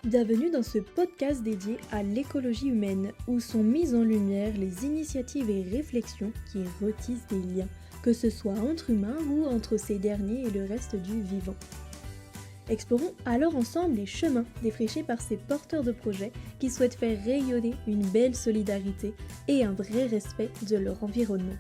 Bienvenue dans ce podcast dédié à l'écologie humaine, où sont mises en lumière les initiatives et réflexions qui retissent des liens, que ce soit entre humains ou entre ces derniers et le reste du vivant. Explorons alors ensemble les chemins défrichés par ces porteurs de projets qui souhaitent faire rayonner une belle solidarité et un vrai respect de leur environnement.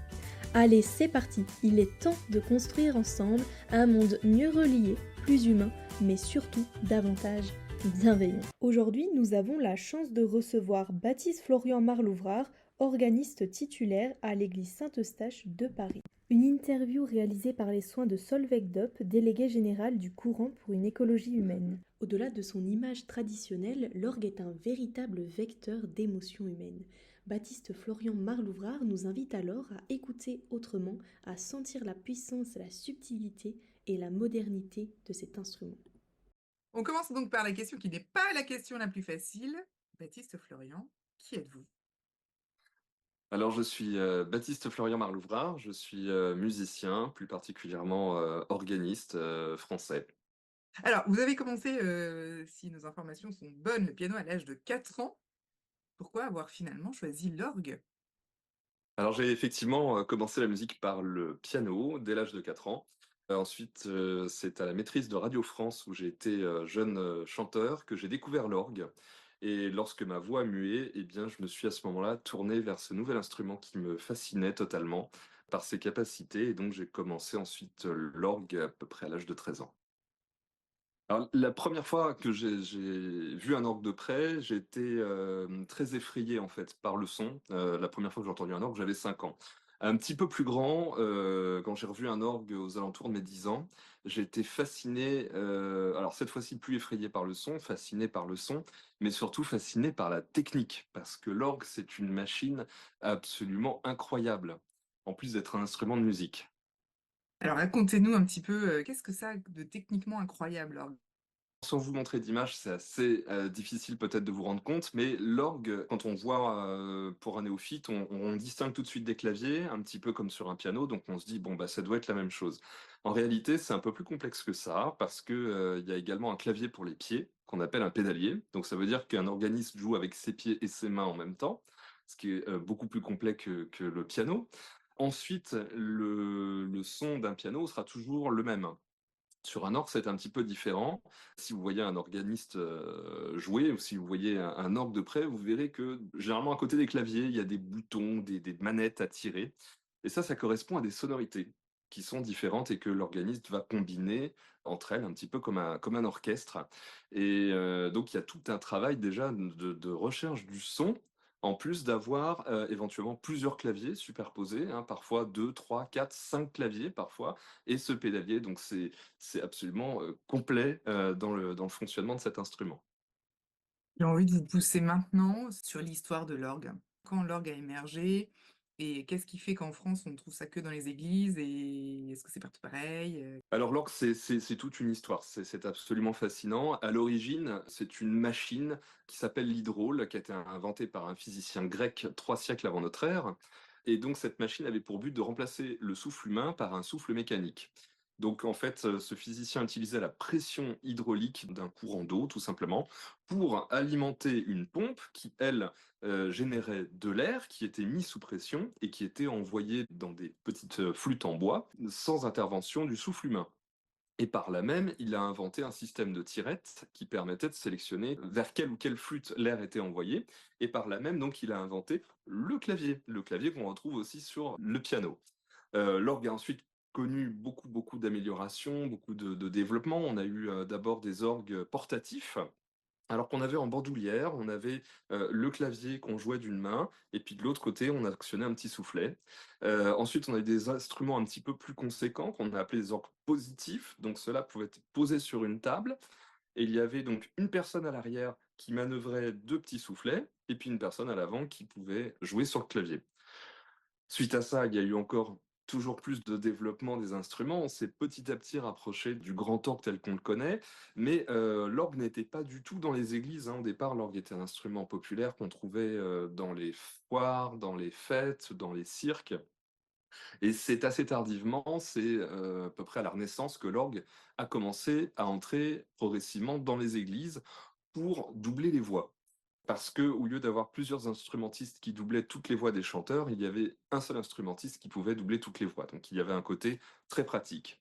Allez, c'est parti, il est temps de construire ensemble un monde mieux relié, plus humain, mais surtout davantage bienveillant. Aujourd'hui, nous avons la chance de recevoir Baptiste Florian Marlouvrard, organiste titulaire à l'église Saint-Eustache de Paris. Une interview réalisée par les soins de Solveig Dopp, délégué général du courant pour une écologie humaine. Au-delà de son image traditionnelle, l'orgue est un véritable vecteur d'émotions humaines. Baptiste Florian Marlouvrard nous invite alors à écouter autrement, à sentir la puissance, la subtilité et la modernité de cet instrument. On commence donc par la question qui n'est pas la question la plus facile. Baptiste Florian, qui êtes-vous? Alors je suis, Baptiste Florian Marlouvrard, je suis, musicien, plus particulièrement, organiste, français. Alors, vous avez commencé, si nos informations sont bonnes, le piano à l'âge de 4 ans. Pourquoi avoir finalement choisi l'orgue? Alors j'ai effectivement, commencé la musique par le piano dès l'âge de 4 ans. Ensuite, c'est à la maîtrise de Radio France où j'ai été, jeune, chanteur que j'ai découvert l'orgue et lorsque ma voix muait eh bien je me suis à ce moment-là tourné vers ce nouvel instrument qui me fascinait totalement par ses capacités et donc j'ai commencé ensuite, l'orgue à peu près à l'âge de 13 ans. Alors, la première fois que j'ai vu un orgue de près, j'ai été, très effrayé, en fait, par le son. La première fois que j'ai entendu un orgue, j'avais 5 ans. Un petit peu plus grand, quand j'ai revu un orgue aux alentours de mes 10 ans, j'ai été fasciné, alors cette fois-ci plus effrayé par le son, fasciné par le son, mais surtout fasciné par la technique. Parce que l'orgue, c'est une machine absolument incroyable, en plus d'être un instrument de musique. Alors racontez-nous un petit peu, qu'est-ce que ça a de techniquement incroyable, l'orgue? Sans vous montrer d'image, c'est assez, difficile peut-être de vous rendre compte, mais l'orgue, quand on voit, pour un néophyte, on distingue tout de suite des claviers, un petit peu comme sur un piano, donc on se dit: «Bon, bah, ça doit être la même chose». En réalité, c'est un peu plus complexe que ça, parce que, il y a également un clavier pour les pieds, qu'on appelle un pédalier. Donc ça veut dire qu'un organiste joue avec ses pieds et ses mains en même temps, ce qui est, beaucoup plus complet que le piano. Ensuite, le son d'un piano sera toujours le même. Sur un orgue, c'est un petit peu différent. Si vous voyez un organiste, jouer ou si vous voyez un orgue de près, vous verrez que généralement à côté des claviers, il y a des boutons, des manettes à tirer et ça correspond à des sonorités qui sont différentes et que l'organiste va combiner entre elles un petit peu comme un orchestre et donc il y a tout un travail déjà de recherche du son, en plus d'avoir, éventuellement plusieurs claviers superposés, hein, parfois 2, 3, 4, 5 claviers parfois et ce pédalier donc c'est absolument, complet, dans le fonctionnement de cet instrument. J'ai envie de vous pousser maintenant sur l'histoire de l'orgue. Quand l'orgue a émergé et qu'est-ce qui fait qu'en France, on ne trouve ça que dans les églises et est-ce que c'est partout pareil? Alors l'orgue, c'est toute une histoire, c'est absolument fascinant. À l'origine, c'est une machine qui s'appelle l'hydraule, qui a été inventée par un physicien grec 3 siècles avant notre ère et donc cette machine avait pour but de remplacer le souffle humain par un souffle mécanique. Donc en fait, ce physicien utilisait la pression hydraulique d'un courant d'eau, tout simplement, pour alimenter une pompe qui, elle, générait de l'air qui était mis sous pression et qui était envoyé dans des petites, flûtes en bois, sans intervention du souffle humain. Et par là même, il a inventé un système de tirettes qui permettait de sélectionner vers quelle ou quelle flûte l'air était envoyé. Et par là même, donc, il a inventé le clavier qu'on retrouve aussi sur le piano. L'orgue a ensuite connu beaucoup, beaucoup d'améliorations, beaucoup de développement. On a eu d'abord des orgues portatifs alors qu'on avait en bandoulière, on avait, le clavier qu'on jouait d'une main et puis de l'autre côté, on actionnait un petit soufflet. Ensuite, on a eu des instruments un petit peu plus conséquents qu'on a appelés des orgues positifs, donc ceux-là pouvaient être posés sur une table et il y avait donc une personne à l'arrière qui manœuvrait 2 petits soufflets et puis une personne à l'avant qui pouvait jouer sur le clavier. Suite à ça, il y a eu encore toujours plus de développement des instruments. On s'est petit à petit rapproché du grand orgue tel qu'on le connaît, mais l'orgue n'était pas du tout dans les églises, hein. Au départ, l'orgue était un instrument populaire qu'on trouvait, dans les foires, dans les fêtes, dans les cirques et c'est assez tardivement, c'est, à peu près à la Renaissance que l'orgue a commencé à entrer progressivement dans les églises pour doubler les voix. Parce que au lieu d'avoir plusieurs instrumentistes qui doublaient toutes les voix des chanteurs, il y avait un seul instrumentiste qui pouvait doubler toutes les voix. Donc il y avait un côté très pratique.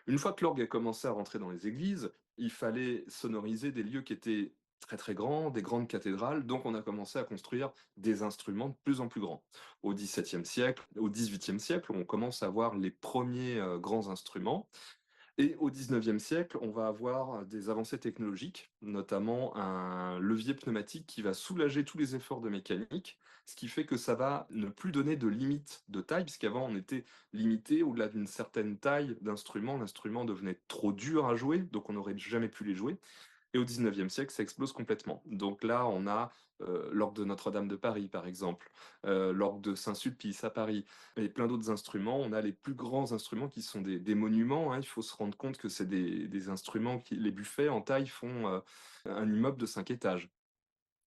Une fois que l'orgue a commencé à rentrer dans les églises, il fallait sonoriser des lieux qui étaient très très grands, des grandes cathédrales, donc on a commencé à construire des instruments de plus en plus grands. Au XVIIe siècle, au XVIIIe siècle, on commence à voir les premiers grands instruments, et au XIXe siècle, on va avoir des avancées technologiques, notamment un levier pneumatique qui va soulager tous les efforts de mécanique, ce qui fait que ça va ne plus donner de limite de taille, puisqu'avant on était limité au-delà d'une certaine taille d'instrument, l'instrument devenait trop dur à jouer, donc on n'aurait jamais pu les jouer. Et au XIXe siècle, ça explose complètement. Donc là, on a l'orgue de Notre-Dame de Paris, par exemple, l'orgue de Saint-Sulpice à Paris, et plein d'autres instruments. On a les plus grands instruments qui sont des monuments, hein. Il faut se rendre compte que c'est des instruments qui, les buffets en taille font un immeuble de 5 étages.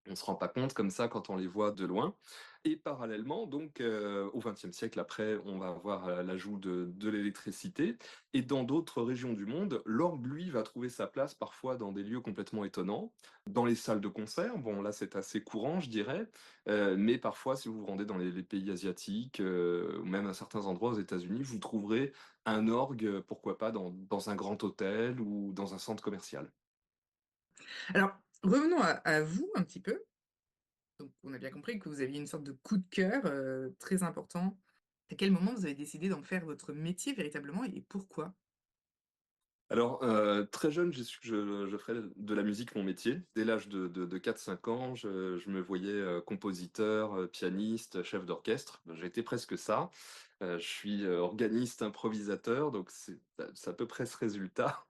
On se rend pas compte comme ça quand on les voit de loin. Et parallèlement, donc, au XXe siècle, après, on va avoir l'ajout de l'électricité. Et dans d'autres régions du monde, l'orgue, lui, va trouver sa place parfois dans des lieux complètement étonnants. Dans les salles de concert, bon, là, c'est assez courant, je dirais. Mais parfois, si vous vous rendez dans les pays asiatiques, ou même à certains endroits aux États-Unis, vous trouverez un orgue, pourquoi pas, dans un grand hôtel ou dans un centre commercial. Alors, revenons à vous un petit peu. Donc, on a bien compris que vous aviez une sorte de coup de cœur, très important. À quel moment vous avez décidé d'en faire votre métier véritablement et pourquoi? Alors, très jeune, j'ai su que je ferais de la musique mon métier. Dès l'âge de 4-5 ans, je me voyais, compositeur, pianiste, chef d'orchestre. Ben, j'étais presque ça. Je suis, organiste improvisateur, donc c'est à peu près ce résultat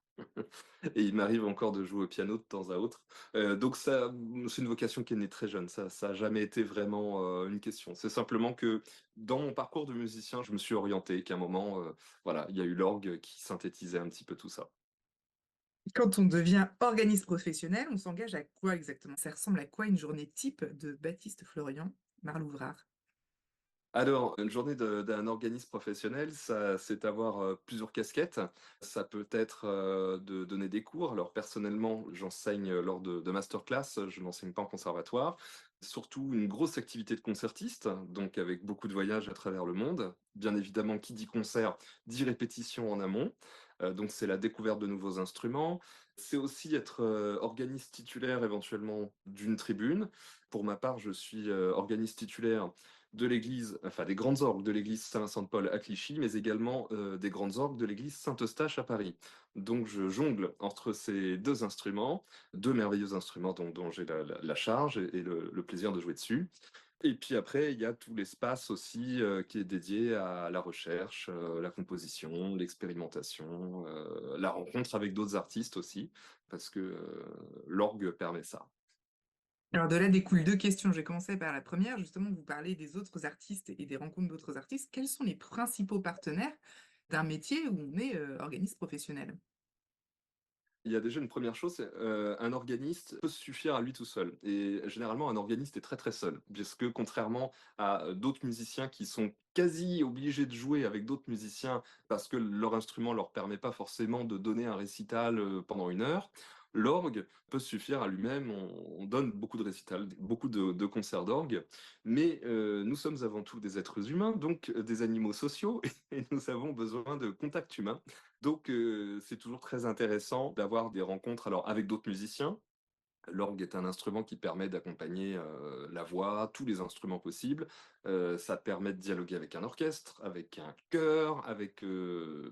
et il m'arrive encore de jouer au piano de temps à autre. Donc ça, c'est une vocation qui est née très jeune. Ça a jamais été vraiment, une question. C'est simplement que dans mon parcours de musicien, je me suis orienté, qu'à un moment, voilà, il y a eu l'orgue qui synthétisait un petit peu tout ça. Quand on devient organiste professionnel, on s'engage à quoi exactement? Ça ressemble à quoi une journée type de Baptiste Florian Marlouvrard? Alors, une journée d'un organisme professionnel, ça c'est avoir, plusieurs casquettes. Ça peut être, de donner des cours. Alors personnellement, j'enseigne lors de masterclass, je n'enseigne pas en conservatoire. Surtout une grosse activité de concertiste, donc avec beaucoup de voyages à travers le monde. Bien évidemment, qui dit concert, dit répétition en amont. Donc c'est la découverte de nouveaux instruments. C'est aussi être, organiste titulaire éventuellement d'une tribune. Pour ma part, je suis, organiste titulaire de l'église, enfin des grandes orgues de l'église Saint-Vincent-de-Paul à Clichy, mais également des grandes orgues de l'église Saint-Eustache à Paris. Donc je jongle entre ces deux instruments, deux merveilleux instruments dont j'ai la charge et le plaisir de jouer dessus. Et puis après, il y a tout l'espace aussi qui est dédié à la recherche, la composition, l'expérimentation, la rencontre avec d'autres artistes aussi, parce que l'orgue permet ça. Alors de là découlent 2 questions. Je vais commencer par la première. Justement, vous parlez des autres artistes et des rencontres d'autres artistes. Quels sont les principaux partenaires d'un métier où on est, organiste professionnel? Il y a déjà une première chose, c'est, un organiste peut se suffire à lui tout seul et généralement un organiste est très, très seul. Puisque contrairement à, d'autres musiciens qui sont quasi obligés de jouer avec d'autres musiciens parce que leur instrument leur permet pas forcément de donner un récital, pendant 1 heure, l'orgue peut se suffire à lui-même. On donne beaucoup de récitals, beaucoup de concerts d'orgue, mais, nous sommes avant tout des êtres humains, donc, des animaux sociaux et nous avons besoin de contact humain. Donc, c'est toujours très intéressant d'avoir des rencontres alors avec d'autres musiciens. L'orgue est un instrument qui permet d'accompagner, la voix, tous les instruments possibles. Ça permet de dialoguer avec un orchestre, avec un chœur, avec,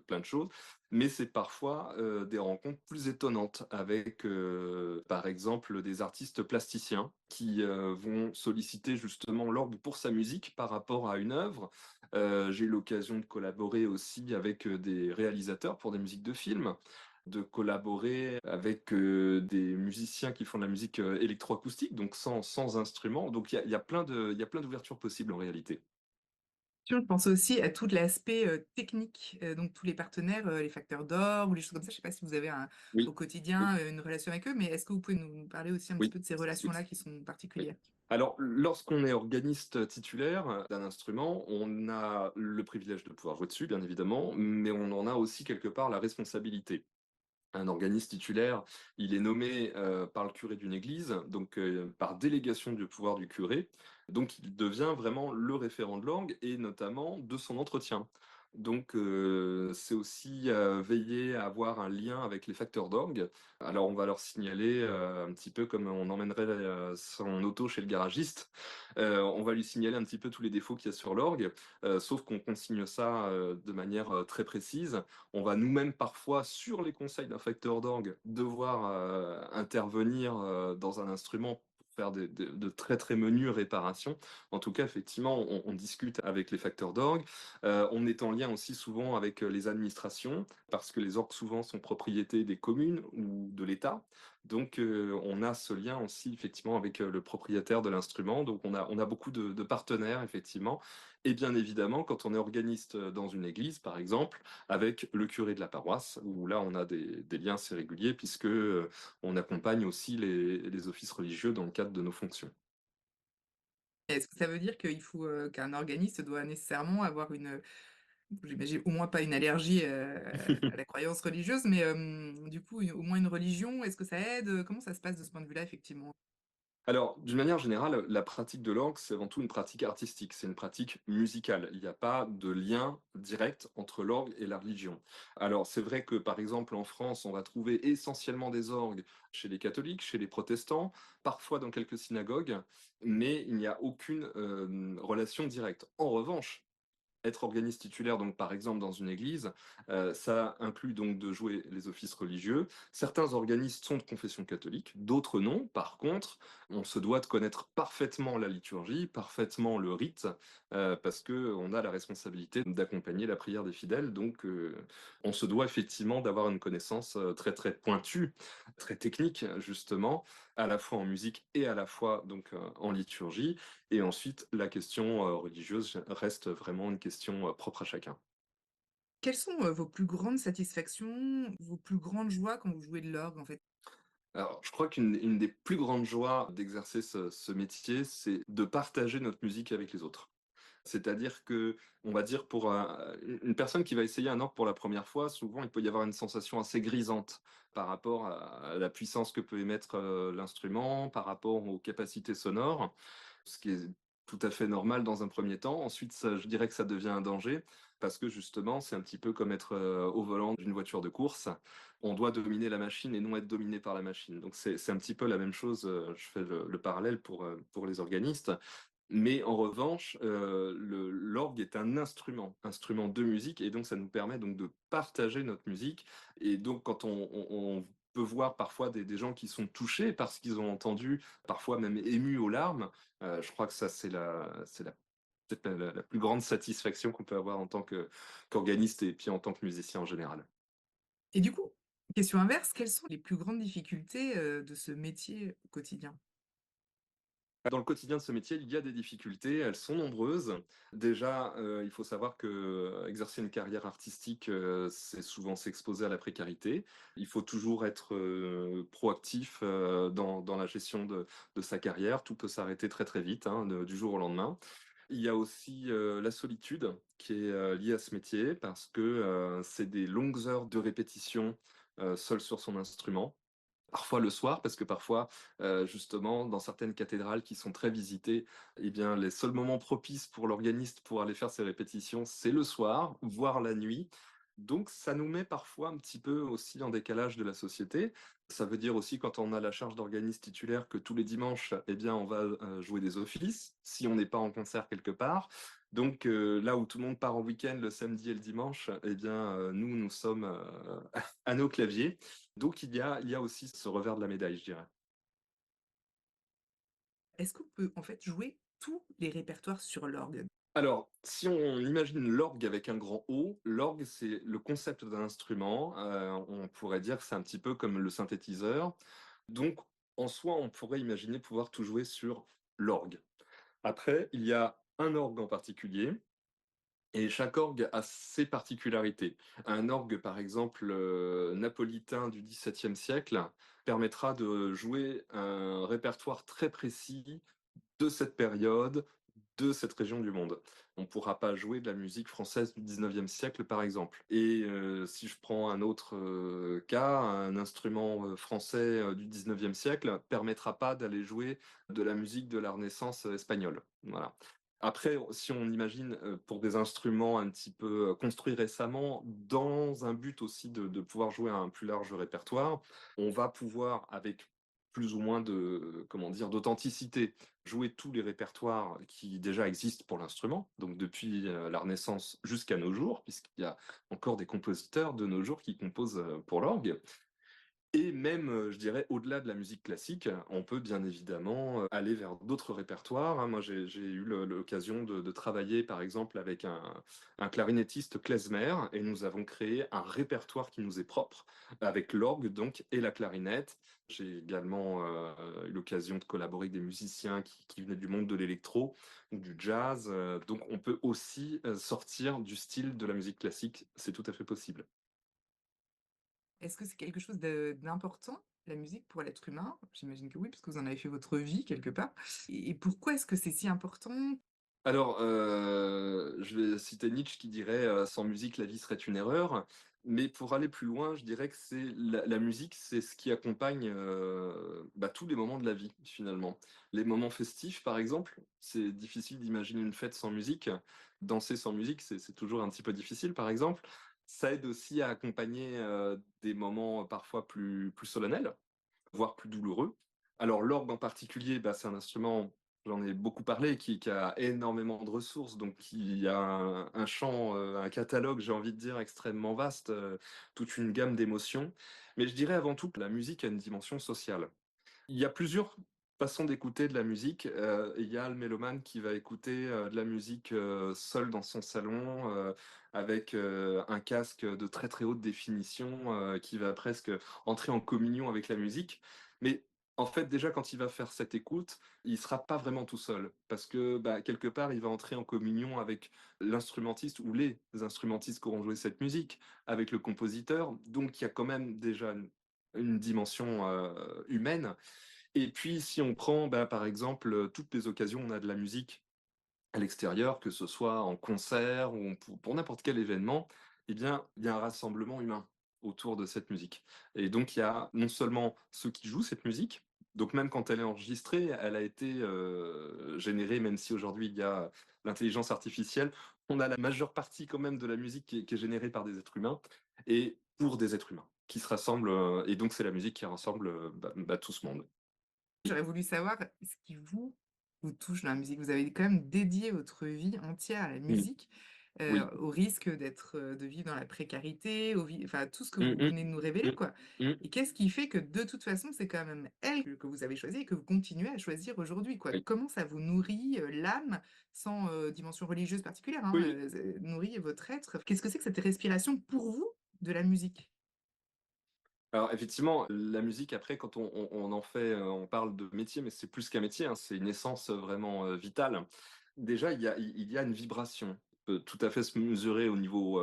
plein de choses. Mais c'est parfois, des rencontres plus étonnantes avec, par exemple, des artistes plasticiens qui, vont solliciter justement l'orgue pour sa musique par rapport à une œuvre. J'ai eu l'occasion de collaborer aussi avec, des réalisateurs pour des musiques de films, de collaborer avec, des musiciens qui font de la musique, électroacoustique, donc sans instrument. Donc il y a plein d'ouvertures possibles en réalité. Je pense aussi à tout l'aspect, technique, donc tous les partenaires, les facteurs d'or ou les choses comme ça. Je ne sais pas si vous avez au Oui, oui, quotidien, une relation avec eux, mais est-ce que vous pouvez nous parler aussi un petit oui, peu de ces oui, relations-là qui sont oui. particulières? Alors, lorsqu'on est organiste titulaire d'un instrument, on a le privilège de pouvoir jouer dessus, bien évidemment, mais on en a aussi quelque part la responsabilité. Un organiste titulaire, il est nommé par le curé d'une église, donc par délégation du pouvoir du curé. Donc il devient vraiment le référent de l'orgue et notamment de son entretien. Donc c'est aussi veiller à avoir un lien avec les facteurs d'orgue. Alors on va leur signaler un petit peu comme on emmènerait son auto chez le garagiste. On va lui signaler un petit peu tous les défauts qu'il y a sur l'orgue, sauf qu'on consigne ça de manière très précise. On va nous-mêmes parfois, sur les conseils d'un facteur d'orgue, devoir intervenir dans un instrument pour faire de très très menues réparations. En tout cas, effectivement, on discute avec les facteurs d'orgue. On est en lien aussi souvent avec les administrations, parce que les orgues souvent sont propriété des communes ou de l'État. Donc on a ce lien aussi effectivement avec le propriétaire de l'instrument. Donc on a beaucoup de partenaires effectivement. Et bien évidemment, quand on est organiste dans une église, par exemple, avec le curé de la paroisse, où là on a des liens assez réguliers puisque on accompagne aussi les offices religieux dans le cadre de nos fonctions. Est-ce que ça veut dire qu'il faut, qu'un organiste doit nécessairement avoir une, j'imagine au moins pas une allergie, à la croyance religieuse, mais du coup, au moins une religion? Est-ce que ça aide? Comment ça se passe de ce point de vue-là, effectivement? Alors, d'une manière générale, la pratique de l'orgue, c'est avant tout une pratique artistique, c'est une pratique musicale. Il n'y a pas de lien direct entre l'orgue et la religion. Alors, c'est vrai que, par exemple, en France, on va trouver essentiellement des orgues chez les catholiques, chez les protestants, parfois dans quelques synagogues, mais il n'y a aucune relation directe. En revanche, être organiste titulaire, donc par exemple dans une église, ça inclut donc de jouer les offices religieux. Certains organistes sont de confession catholique, d'autres non. Par contre, on se doit de connaître parfaitement la liturgie, parfaitement le rite, parce que on a la responsabilité d'accompagner la prière des fidèles. Donc, on se doit effectivement d'avoir une connaissance très très pointue, très technique justement, à la fois en musique et à la fois donc en liturgie. Et ensuite, la question religieuse reste vraiment une question propre à chacun. Quelles sont, vos plus grandes satisfactions, vos plus grandes joies quand vous jouez de l'orgue, en fait? Alors, je crois qu'une des plus grandes joies d'exercer ce métier, c'est de partager notre musique avec les autres. C'est-à-dire que, on va dire pour une personne qui va essayer un orgue pour la première fois, souvent il peut y avoir une sensation assez grisante par rapport à la puissance que peut émettre l'instrument, par rapport aux capacités sonores, ce qui est tout à fait normal dans un premier temps. Ensuite, je dirais que ça devient un danger parce que justement, c'est un petit peu comme être au volant d'une voiture de course. On doit dominer la machine et non être dominé par la machine. Donc c'est un petit peu la même chose. Je fais le parallèle pour les organistes. Mais en revanche, l'orgue est un instrument de musique et donc ça nous permet donc de partager notre musique et donc quand on peut voir parfois des gens qui sont touchés par ce qu'ils ont entendu, parfois même émus aux larmes, je crois que ça c'est peut-être la plus grande satisfaction qu'on peut avoir en tant qu'organiste et puis en tant que musicien en général. Et du coup, question inverse, quelles sont les plus grandes difficultés, de ce métier au quotidien? Dans le quotidien de ce métier, il y a des difficultés, elles sont nombreuses. Déjà, il faut savoir que exercer une carrière artistique, c'est souvent s'exposer à la précarité. Il faut toujours être, proactif, dans la gestion de sa carrière. Tout peut s'arrêter très, très vite, hein, du jour au lendemain. Il y a aussi, la solitude qui est, liée à ce métier parce que, c'est des longues heures de répétition, seul sur son instrument. Parfois le soir, parce que parfois, justement, dans certaines cathédrales qui sont très visitées, eh bien, les seuls moments propices pour l'organiste pour aller faire ses répétitions, c'est le soir, voire la nuit. Donc ça nous met parfois un petit peu aussi en décalage de la société. Ça veut dire aussi quand on a la charge d'organiste titulaire que tous les dimanches, eh bien, on va, jouer des offices, si on n'est pas en concert quelque part. Donc là où tout le monde part en week-end le samedi et le dimanche, eh bien, nous sommes, à nos claviers. Donc il y a aussi ce revers de la médaille, je dirais. Est-ce qu'on peut, en fait, jouer tous les répertoires sur l'orgue? Alors, si on imagine l'orgue avec un grand O, l'orgue, c'est le concept d'un instrument, on pourrait dire que c'est un petit peu comme le synthétiseur. Donc, en soi, on pourrait imaginer pouvoir tout jouer sur l'orgue. Après, il y a un orgue en particulier et chaque orgue a ses particularités. Un orgue, par exemple, napolitain du XVIIe siècle permettra de jouer un répertoire très précis de cette période, de cette région du monde. On ne pourra pas jouer de la musique française du 19e siècle, par exemple. Et si je prends un autre cas, un instrument français du 19e siècle permettra pas d'aller jouer de la musique de la Renaissance espagnole. Voilà. Après, si on imagine pour des instruments un petit peu construits récemment, dans un but aussi de pouvoir jouer à un plus large répertoire, on va pouvoir, avec plus ou moins de, comment dire, d'authenticité, jouer tous les répertoires qui déjà existent pour l'instrument, donc depuis la Renaissance jusqu'à nos jours, puisqu'il y a encore des compositeurs de nos jours qui composent pour l'orgue. Et même, je dirais, au-delà de la musique classique, on peut bien évidemment aller vers d'autres répertoires, hein. Moi, j'ai eu l'occasion de travailler, par exemple, avec un clarinettiste klezmer, et nous avons créé un répertoire qui nous est propre, avec l'orgue donc et la clarinette. J'ai également eu l'occasion de collaborer avec des musiciens qui venaient du monde de l'électro ou du jazz. Donc, on peut aussi sortir du style de la musique classique. C'est tout à fait possible. Est-ce que c'est quelque chose d'important, la musique, pour l'être humain? J'imagine que oui, parce que vous en avez fait votre vie quelque part. Et pourquoi est-ce que c'est si important? Alors, je vais citer Nietzsche qui dirait, «Sans musique, la vie serait une erreur». Mais pour aller plus loin, je dirais que c'est la musique, c'est ce qui accompagne, tous les moments de la vie, finalement. Les moments festifs, par exemple, c'est difficile d'imaginer une fête sans musique. Danser sans musique, c'est toujours un petit peu difficile, par exemple. Ça aide aussi à accompagner, des moments parfois plus solennels, voire plus douloureux. Alors l'orgue en particulier, c'est un instrument, j'en ai beaucoup parlé, qui a énormément de ressources, donc qui a un champ, un catalogue, j'ai envie de dire, extrêmement vaste, toute une gamme d'émotions. Mais je dirais avant tout que la musique a une dimension sociale. Il y a plusieurs façons d'écouter de la musique. Il y a le mélomane qui va écouter de la musique seul dans son salon, avec un casque de très très haute définition, qui va presque entrer en communion avec la musique. Mais en fait, déjà, quand il va faire cette écoute, il sera pas vraiment tout seul. Parce que quelque part, il va entrer en communion avec l'instrumentiste ou les instrumentistes qui auront joué cette musique, avec le compositeur. Donc, il y a quand même déjà une dimension humaine. Et puis, si on prend, par exemple, toutes les occasions où on a de la musique à l'extérieur, que ce soit en concert ou pour n'importe quel événement, eh bien, il y a un rassemblement humain autour de cette musique. Et donc, il y a non seulement ceux qui jouent cette musique, donc même quand elle est enregistrée, elle a été générée, même si aujourd'hui il y a l'intelligence artificielle, on a la majeure partie quand même de la musique qui est générée par des êtres humains et pour des êtres humains qui se rassemblent. Et donc, c'est la musique qui rassemble tout ce monde. J'aurais voulu savoir ce qui vous touche dans la musique. Vous avez quand même dédié votre vie entière à la Mm. musique, Oui. au risque d'être, de vivre dans la précarité, enfin tout ce que Mm, vous mm, venez de nous révéler, mm, quoi. mm. Et qu'est-ce qui fait que de toute façon, c'est quand même elle que vous avez choisie et que vous continuez à choisir aujourd'hui, quoi? Oui. Comment ça vous nourrit, l'âme sans, dimension religieuse particulière, hein, Oui. nourrit votre être? Qu'est-ce que c'est que cette respiration pour vous de la musique? Alors effectivement, la musique après quand on en fait, on parle de métier, mais c'est plus qu'un métier, hein, c'est une essence, vraiment, vitale. Déjà, il y a une vibration, peut tout à fait se mesurer au niveau,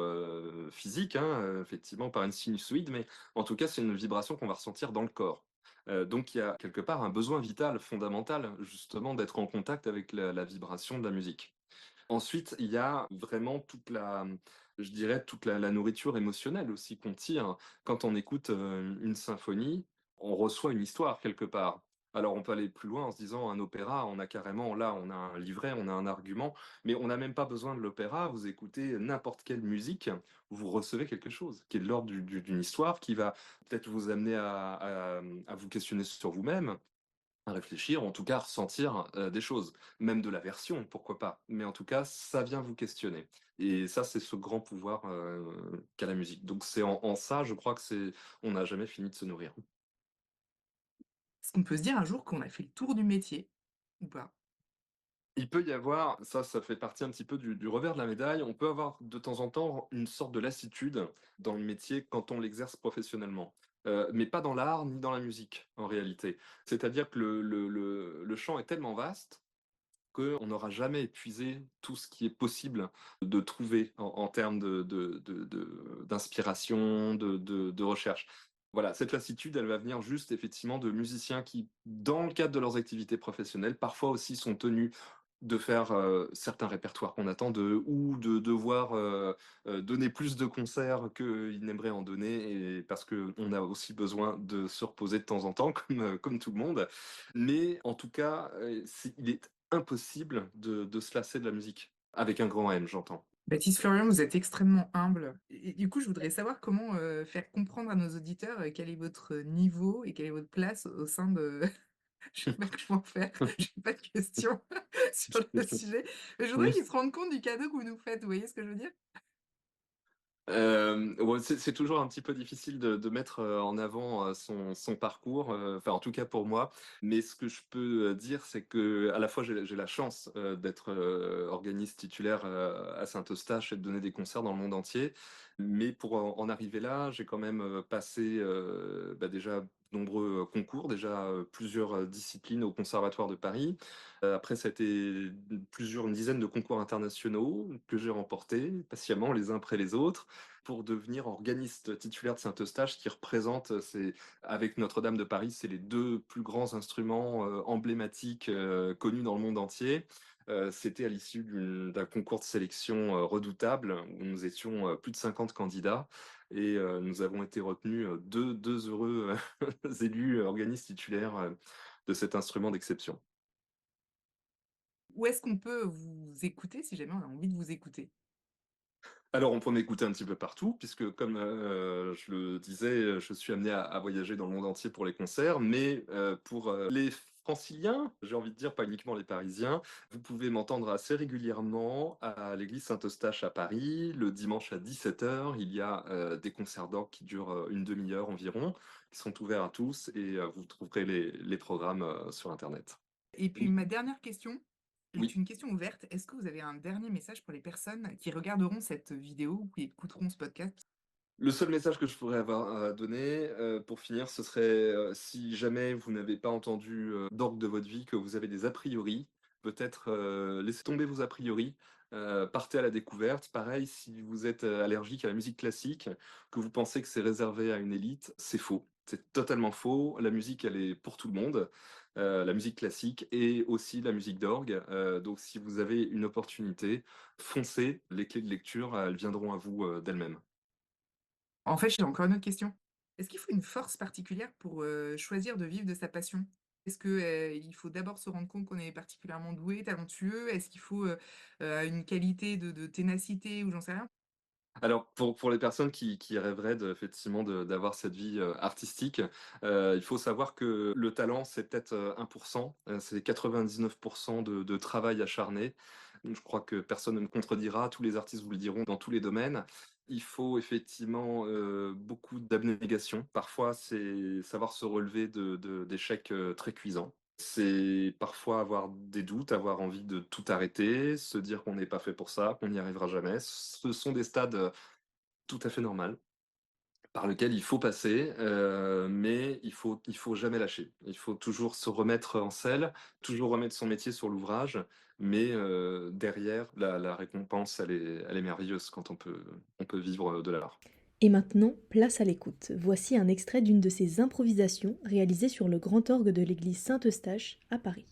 physique, hein, effectivement par une sinusoïde, mais en tout cas, c'est une vibration qu'on va ressentir dans le corps. Donc il y a quelque part un besoin vital, fondamental, justement d'être en contact avec la vibration de la musique. Ensuite, il y a vraiment je dirais toute la nourriture émotionnelle aussi qu'on tire. Quand on écoute, une symphonie, on reçoit une histoire quelque part. Alors on peut aller plus loin en se disant un opéra, on a carrément là, on a un livret, on a un argument, mais on n'a même pas besoin de l'opéra. Vous écoutez n'importe quelle musique, vous recevez quelque chose qui est de l'ordre d'une histoire qui va peut-être vous amener à vous questionner sur vous-même, à réfléchir, en tout cas à ressentir, des choses. Même de l'aversion, pourquoi pas? Mais en tout cas, ça vient vous questionner et ça, c'est ce grand pouvoir, qu'a la musique. Donc c'est en ça, je crois que on n'a jamais fini de se nourrir. Est-ce qu'on peut se dire un jour qu'on a fait le tour du métier ou pas? Il peut y avoir, ça fait partie un petit peu du revers de la médaille, on peut avoir de temps en temps une sorte de lassitude dans le métier quand on l'exerce professionnellement. Mais pas dans l'art ni dans la musique, en réalité. C'est-à-dire que le champ est tellement vaste qu'on n'aura jamais épuisé tout ce qui est possible de trouver en termes d'inspiration, de recherche. Voilà, cette lassitude, elle va venir juste effectivement de musiciens qui, dans le cadre de leurs activités professionnelles, parfois aussi sont tenus de faire certains répertoires qu'on attend d'eux ou de devoir donner plus de concerts qu'ils n'aimeraient en donner, et parce qu'on a aussi besoin de se reposer de temps en temps, comme tout le monde. Mais en tout cas, il est impossible de se lasser de la musique. Avec un grand M, j'entends. Baptiste Florian, vous êtes extrêmement humble. Et du coup, je voudrais savoir comment faire comprendre à nos auditeurs quel est votre niveau et quelle est votre place au sein de... Je sais pas comment faire, j'ai pas de questions sur le sujet. Mais je voudrais Oui. qu'ils se rendent compte du cadeau que vous nous faites, vous voyez ce que je veux dire? Ouais, c'est toujours un petit peu difficile de mettre en avant son parcours, enfin en tout cas pour moi. Mais ce que je peux dire, c'est que à la fois j'ai la chance d'être organiste titulaire à Saint-Eustache et de donner des concerts dans le monde entier. Mais pour en arriver là, j'ai quand même passé déjà de nombreux concours, déjà plusieurs disciplines au Conservatoire de Paris. Après, ça a été une dizaine de concours internationaux que j'ai remportés patiemment les uns après les autres pour devenir organiste titulaire de Saint-Eustache, qui représente, avec Notre-Dame de Paris, c'est les deux plus grands instruments emblématiques connus dans le monde entier. C'était à l'issue d'un concours de sélection redoutable, où nous étions plus de 50 candidats, et nous avons été retenus deux heureux élus organistes titulaires de cet instrument d'exception. Où est-ce qu'on peut vous écouter si jamais on a envie de vous écouter? Alors, on peut m'écouter un petit peu partout, puisque comme je le disais, je suis amené à voyager dans le monde entier pour les concerts, mais pour les franciliens, j'ai envie de dire, pas uniquement les parisiens, vous pouvez m'entendre assez régulièrement à l'église Saint-Eustache à Paris. Le dimanche à 17 h, il y a des concerts d'orgue qui durent une demi-heure environ, qui sont ouverts à tous, et vous trouverez les programmes sur Internet. Et puis Oui. ma dernière question est Oui. une question ouverte. Est-ce que vous avez un dernier message pour les personnes qui regarderont cette vidéo ou qui écouteront ce podcast? Le seul message que je pourrais avoir à donner, pour finir, ce serait, si jamais vous n'avez pas entendu, d'orgue de votre vie, que vous avez des a priori, peut-être, laissez tomber vos a priori, partez à la découverte. Pareil, si vous êtes, allergique à la musique classique, que vous pensez que c'est réservé à une élite, c'est faux. C'est totalement faux. La musique, elle est pour tout le monde, la musique classique et aussi la musique d'orgue. Donc si vous avez une opportunité, foncez, les clés de lecture, elles viendront à vous, d'elles-mêmes. En fait, j'ai encore une autre question. Est-ce qu'il faut une force particulière pour choisir de vivre de sa passion? Est-ce que, il faut d'abord se rendre compte qu'on est particulièrement doué, talentueux? Est-ce qu'il faut, une qualité de ténacité ou j'en sais rien? Alors, pour les personnes qui rêveraient effectivement d'avoir cette vie artistique, il faut savoir que le talent, c'est peut-être 1%, c'est 99% de travail acharné. Donc, je crois que personne ne me contredira, tous les artistes vous le diront dans tous les domaines. Il faut effectivement beaucoup d'abnégation. Parfois, c'est savoir se relever d'échecs très cuisants. C'est parfois avoir des doutes, avoir envie de tout arrêter, se dire qu'on n'est pas fait pour ça, qu'on n'y arrivera jamais. Ce sont des stades tout à fait normaux par lesquels il faut passer, mais il faut jamais lâcher. Il faut toujours se remettre en selle, toujours remettre son métier sur l'ouvrage, mais derrière, la récompense, elle est merveilleuse quand on peut vivre de l'art. Et maintenant, place à l'écoute. Voici un extrait d'une de ses improvisations réalisées sur le grand orgue de l'église Saint-Eustache à Paris.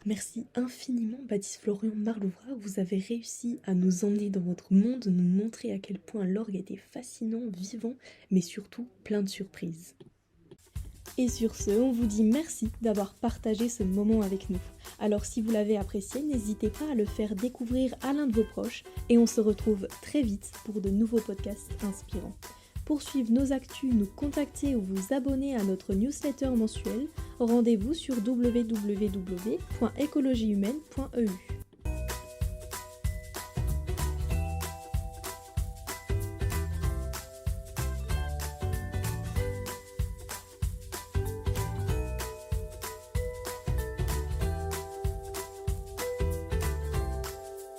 Merci infiniment Baptiste Florian Marlouvra, vous avez réussi à nous emmener dans votre monde, nous montrer à quel point l'orgue était fascinant, vivant, mais surtout plein de surprises. Et sur ce, on vous dit merci d'avoir partagé ce moment avec nous. Alors si vous l'avez apprécié, n'hésitez pas à le faire découvrir à l'un de vos proches et on se retrouve très vite pour de nouveaux podcasts inspirants. Pour suivre nos actus, nous contacter ou vous abonner à notre newsletter mensuelle, rendez-vous sur www.ecologihumaine.eu.